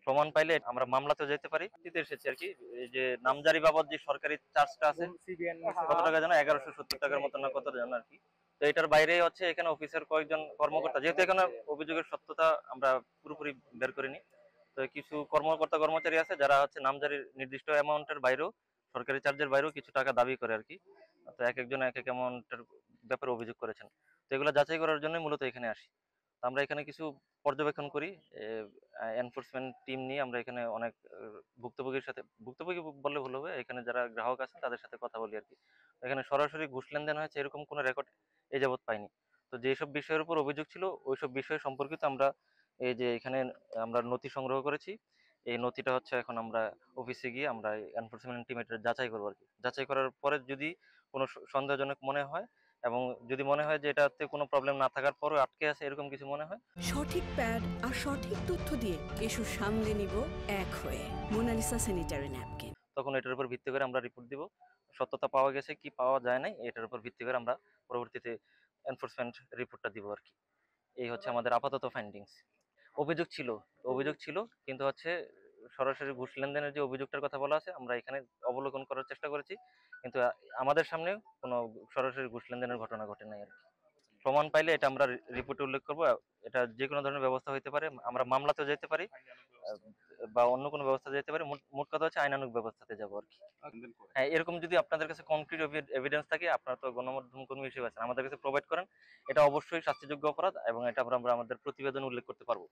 প্রমাণ পাইলে আমরা মামলাতে যেতে পারি। দিতে এসেছি আর কি, এই যে নামজারি বাবদ যে সরকারি চার্জটা আছে কত টাকা জানো, 1170 টাকার মতো না কত জানো আর কি। তো এটার বাইরে হচ্ছে এখানে অফিসের কয়েকজন কর্মকর্তা, যেহেতু এখানে অভিযোগের সত্যতা আমরা পুরোপুরি বের করিনি, তো কিছু কর্মকর্তা কর্মচারী আছে যারা হচ্ছে নামজারির নির্দিষ্ট অ্যামাউন্টের বাইরেও, সরকারি চার্জের বাইরেও কিছু টাকা দাবি করে আর কি। তো এক একজন এক এক অ্যামাউন্টের ব্যাপারে অভিযোগ করেছেন। তো এগুলো যাচাই করার জন্য মূলত এখানে আসি। তো আমরা এখানে কিছু পর্যবেক্ষণ করি, এনফোর্সমেন্ট টিম নিয়ে আমরা এখানে অনেক ভুক্তভোগীর সাথে, ভুক্তভোগী বললে ভুল হবে, এখানে যারা গ্রাহক আছেন তাদের সাথে কথা বলি আর কি। এখানে সরাসরি ঘুষ লেনদেন হয়েছে এরকম কোনো রেকর্ড এই যাবৎ পাইনি। তো যেসব বিষয়ের উপর অভিযোগ ছিল ওইসব বিষয় সম্পর্কিত আমরা এই যে এখানে আমরা নথি সংগ্রহ করেছি। এই নথিটা হচ্ছে এখন আমরা অফিসে গিয়ে আমরা এনফোর্সমেন্ট টিম এটা যাচাই করবো আর কি। যাচাই করার পরে যদি কোনো সন্দেহজনক মনে হয় এবং যদি মনে হয় যে এটাতে কোনো প্রবলেম না থাকার পরও আটকে আছে এরকম কিছু মনে হয়, সঠিক প্যাড আর সঠিক তথ্য দিয়ে কেশু সামলে নিব এক হয়ে মোনালিসা স্যানিটারি ন্যাপকিন। তখন এটার উপর ভিত্তি করে আমরা রিপোর্ট দিব। সত্যতা পাওয়া গেছে কি পাওয়া যায় নাই এটার উপর ভিত্তি করে আমরা পরবর্তীতে এনফোর্সমেন্ট রিপোর্টটা দিব আর কি। এই হচ্ছে আমাদের আপাতত ফাইন্ডিংস। অভিযোগ ছিল, অভিযোগ ছিল, কিন্তু হচ্ছে সরাসরি ঘুষ লেনদেনের যে অভিযোগটার কথা বলা আছে আমরা এখানে অবলোকন করার চেষ্টা করেছি, কিন্তু আমাদের সামনে কোনো সরাসরি ঘুষ লেনদেনের ঘটনা ঘটে নাই আর কি। প্রমাণ পাইলে এটা আমরা রিপোর্টে উল্লেখ করবো। এটা যে কোনো ধরনের ব্যবস্থা হইতে পারে, আমরা মামলাতে যেতে পারি বা অন্য কোনো ব্যবস্থা যেতে পারি। মোট কথা হচ্ছে আইনানুগ ব্যবস্থাতে যাবো আর কি। হ্যাঁ, এরকম যদি আপনাদের কাছে কনক্রিট এভিডেন্স থাকে, আপনারা তো গণমাধ্যম কর্মী হিসেবে আছেন, আমাদের কাছে প্রোভাইড করেন, এটা অবশ্যই শাস্তিযোগ্য অপরাধ এবং এটা আমরা আমাদের প্রতিবেদন উল্লেখ করতে পারবো।